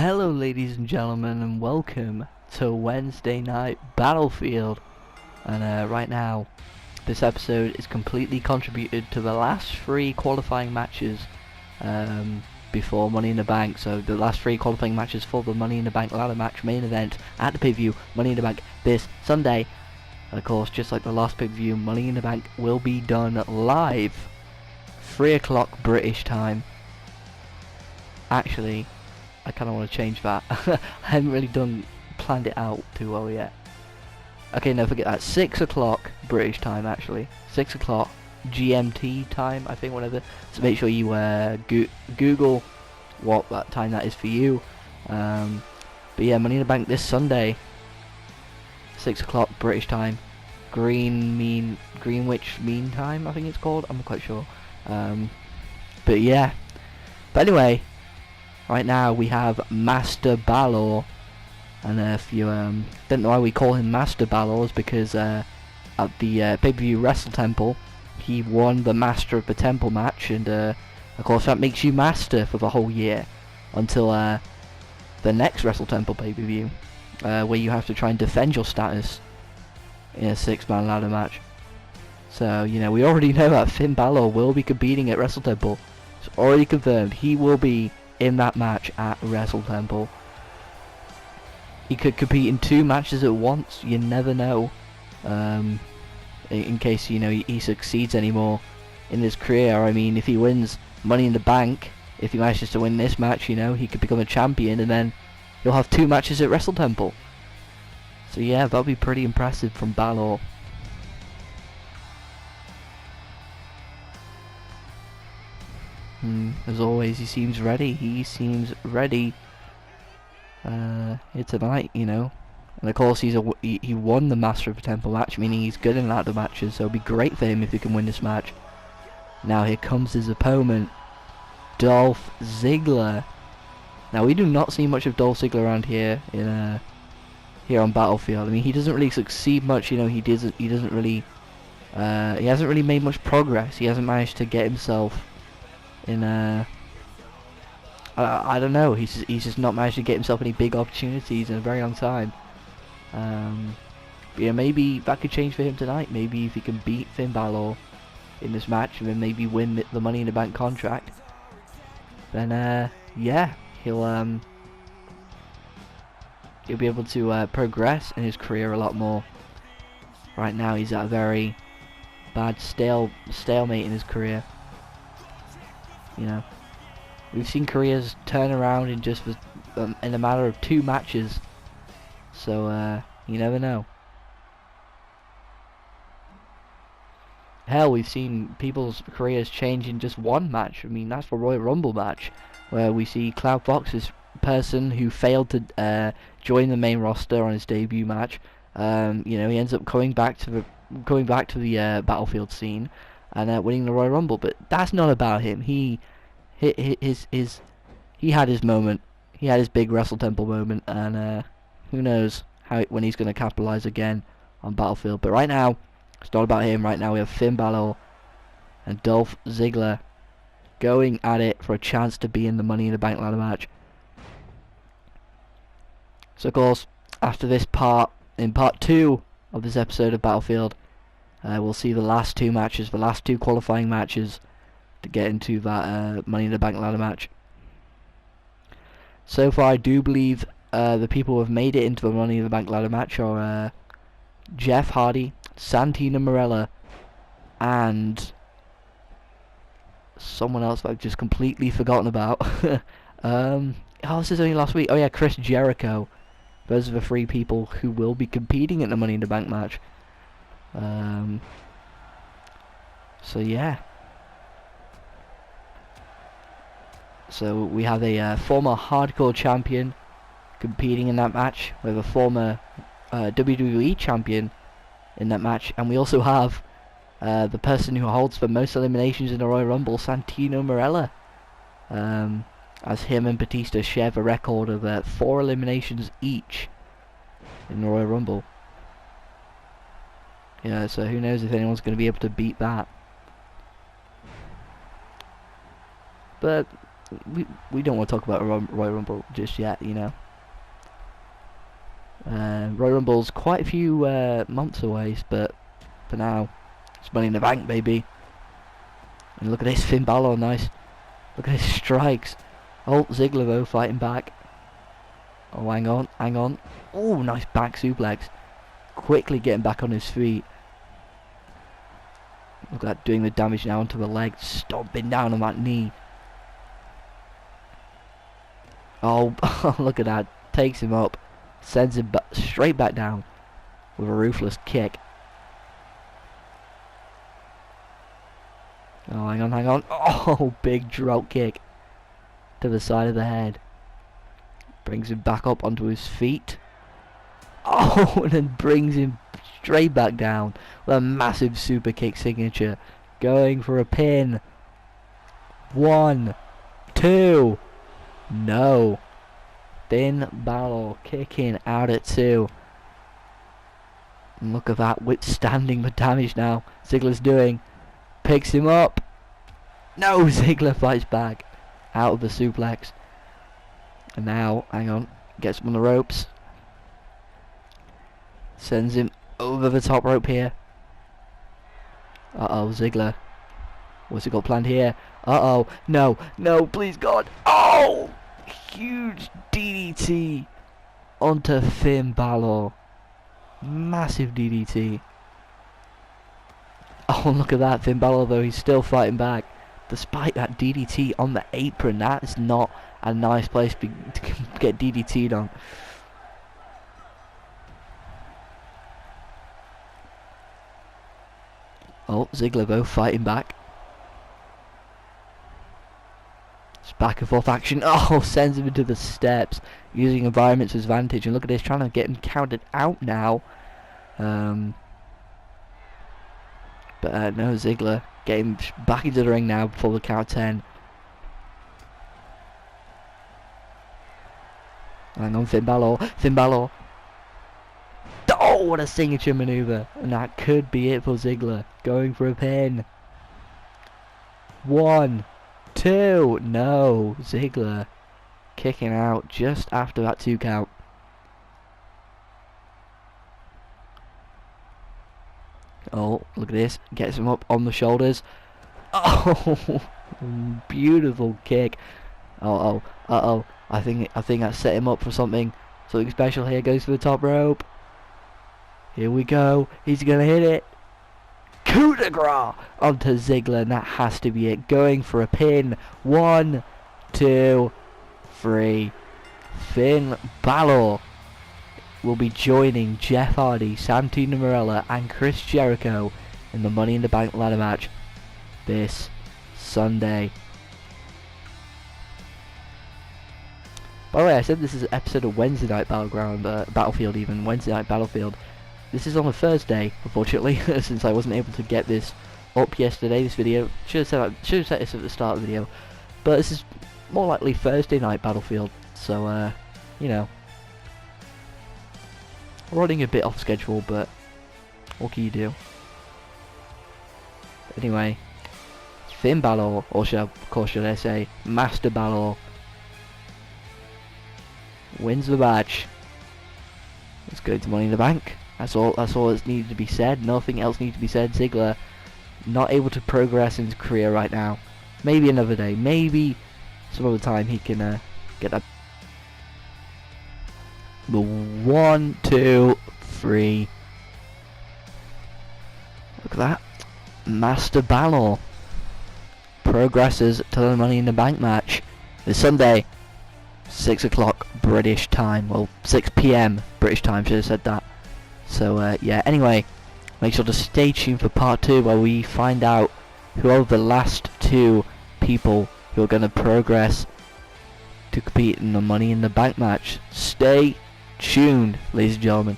Hello ladies and gentlemen, and welcome to Wednesday Night Battlefield. And right now this episode is completely contributed to the last three qualifying matches before Money in the Bank. So the last three qualifying matches for the Money in the Bank ladder match main event at the pay-per-view Money in the Bank this Sunday. And of course, just like the last pay-per-view, Money in the Bank will be done live 3 o'clock British time. Actually, I kind of want to change that. I haven't really planned it out too well yet. Okay, no, forget that. 6 o'clock British time, actually. 6 o'clock GMT time, I think, whatever. So make sure you Google what that time that is for you. But yeah, Money in the Bank this Sunday, 6 o'clock British time. Greenwich Mean Time, I think it's called. I'm not quite sure. But yeah. But anyway, right now we have Master Balor, and if you don't know why we call him Master Balor, is because at the pay-per-view Wrestle Temple, he won the Master of the Temple match, and of course that makes you Master for the whole year until the next Wrestle Temple pay-per-view, where you have to try and defend your status in a 6-man ladder match. So, you know, we already know that Finn Balor will be competing at Wrestle Temple. It's already confirmed. He will be in that match at Wrestle Temple. He could compete in 2 matches at once. You never know. In case, you know, he succeeds anymore in his career. I mean, if he wins Money in the Bank, if he manages to win this match, you know, he could become a champion, and then he'll have 2 matches at Wrestle Temple. So yeah, that'll be pretty impressive from Balor. As always, he seems ready. He seems ready here tonight, you know. And of course, he won the Master of the Temple match, meaning he's good in ladder matches. So it'll be great for him if he can win this match. Now here comes his opponent, Dolph Ziggler. Now we do not see much of Dolph Ziggler around here here on Battlefield. I mean, he doesn't really succeed much. You know, he hasn't really made much progress. He hasn't managed to get himself in I don't know, he's just not managed to get himself any big opportunities in a very long time. But yeah, maybe that could change for him tonight. Maybe if he can beat Finn Balor in this match and then maybe win the Money in the Bank contract, then yeah, he'll be able to progress in his career a lot more. Right now he's at a very bad stalemate in his career. You know, we've seen careers turn around in just in a matter of 2 matches. So you never know. Hell, we've seen people's careers change in just 1 match. I mean, that's the Royal Rumble match, where we see Cloud Fox's person who failed to join the main roster on his debut match. You know, he ends up going back to the Battlefield scene and winning the Royal Rumble. But that's not about him. He had his moment. He had his big Wrestle Temple moment, and who knows when he's going to capitalize again on Battlefield. But right now, it's not about him. Right now, we have Finn Balor and Dolph Ziggler going at it for a chance to be in the Money in the Bank ladder match. So, of course, after this in part 2 of this episode of Battlefield, we'll see the last 2 matches, the last 2 qualifying matches to get into that Money in the Bank ladder match. So far, I do believe the people who have made it into the Money in the Bank ladder match are Jeff Hardy, Santino Marella, and someone else that I've just completely forgotten about. This is only last week. Oh yeah, Chris Jericho. Those are the 3 people who will be competing in the Money in the Bank match. So yeah. So we have a former hardcore champion competing in that match. We have a former WWE champion in that match, and we also have the person who holds the most eliminations in the Royal Rumble, Santino Marella, as him and Batista share the record of 4 eliminations each in the Royal Rumble. Yeah, so who knows if anyone's going to be able to beat that. But we don't want to talk about Royal Rumble just yet, you know. Royal Rumble's quite a few months away, but for now, it's Money in the Bank, baby. And look at this, Finn Balor, nice. Look at his strikes. Oh, Ziggler though, fighting back. Oh, hang on, hang on. Oh, nice back suplex. Quickly getting back on his feet. Look at that, doing the damage now onto the leg, stomping down on that knee. Oh, look at that. Takes him up, sends him straight back down with a ruthless kick. Oh, hang on, hang on. Oh, big drop kick to the side of the head. Brings him back up onto his feet. Oh, and then brings him straight back down with a massive super kick signature. Going for a pin. 1, 2. No. Finn Balor kicking out at 2. And look at that, withstanding the damage now Ziggler's doing. Picks him up. No, Ziggler fights back out of the suplex. And now, hang on, gets him on the ropes. Sends him over the top rope here. Uh-oh, Ziggler. What's he got planned here? Uh-oh. No, no, please God. Oh! Huge DDT onto Finn Balor. Massive DDT. Oh, look at that. Finn Balor, though, he's still fighting back. Despite that DDT on the apron, that is not a nice place to get DDT'd on. Oh, Ziggler though, fighting back. It's back and forth action. Oh, sends him into the steps, using environment's advantage. And look at this, trying to get him counted out now. But no, Ziggler getting back into the ring now before the count 10. Hang on, Finn Balor. Finn Balor. Oh, what a signature maneuver. And that could be it for Ziggler. Going for a pin. 1, 2. No. Ziggler kicking out just after that 2 count. Oh, look at this. Gets him up on the shoulders. Oh, beautiful kick. Uh-oh. Uh-oh. I think that set him up for something special here. Goes for the top rope. Here we go. He's gonna hit it. Coup de grace onto Ziggler, and that has to be it. Going for a pin. 1, 2, 3. Finn Balor will be joining Jeff Hardy, Santino Marella, and Chris Jericho in the Money in the Bank ladder match this Sunday. By the way, I said this is an episode of Wednesday Night Battlefield, even Wednesday Night Battlefield. This is on a Thursday, unfortunately, since I wasn't able to get this up yesterday. This video should have set this at the start of the video, but this is more likely Thursday Night Battlefield. So, you know, running a bit off schedule, but what can you do? Anyway, Finn Balor, or should I say, Master Balor, wins the match. Let's go to Money in the Bank. That's all that's needed to be said. Nothing else needs to be said. Ziggler not able to progress in his career right now. Maybe another day. Maybe some other time he can get that. But 1, 2, 3. Look at that. Master Balor progresses to the Money in the Bank match this Sunday, 6 o'clock British time. Well, 6 PM British time, should have said that. So, yeah, anyway, make sure to stay tuned for part 2, where we find out who are the last 2 people who are going to progress to compete in the Money in the Bank match. Stay tuned, ladies and gentlemen.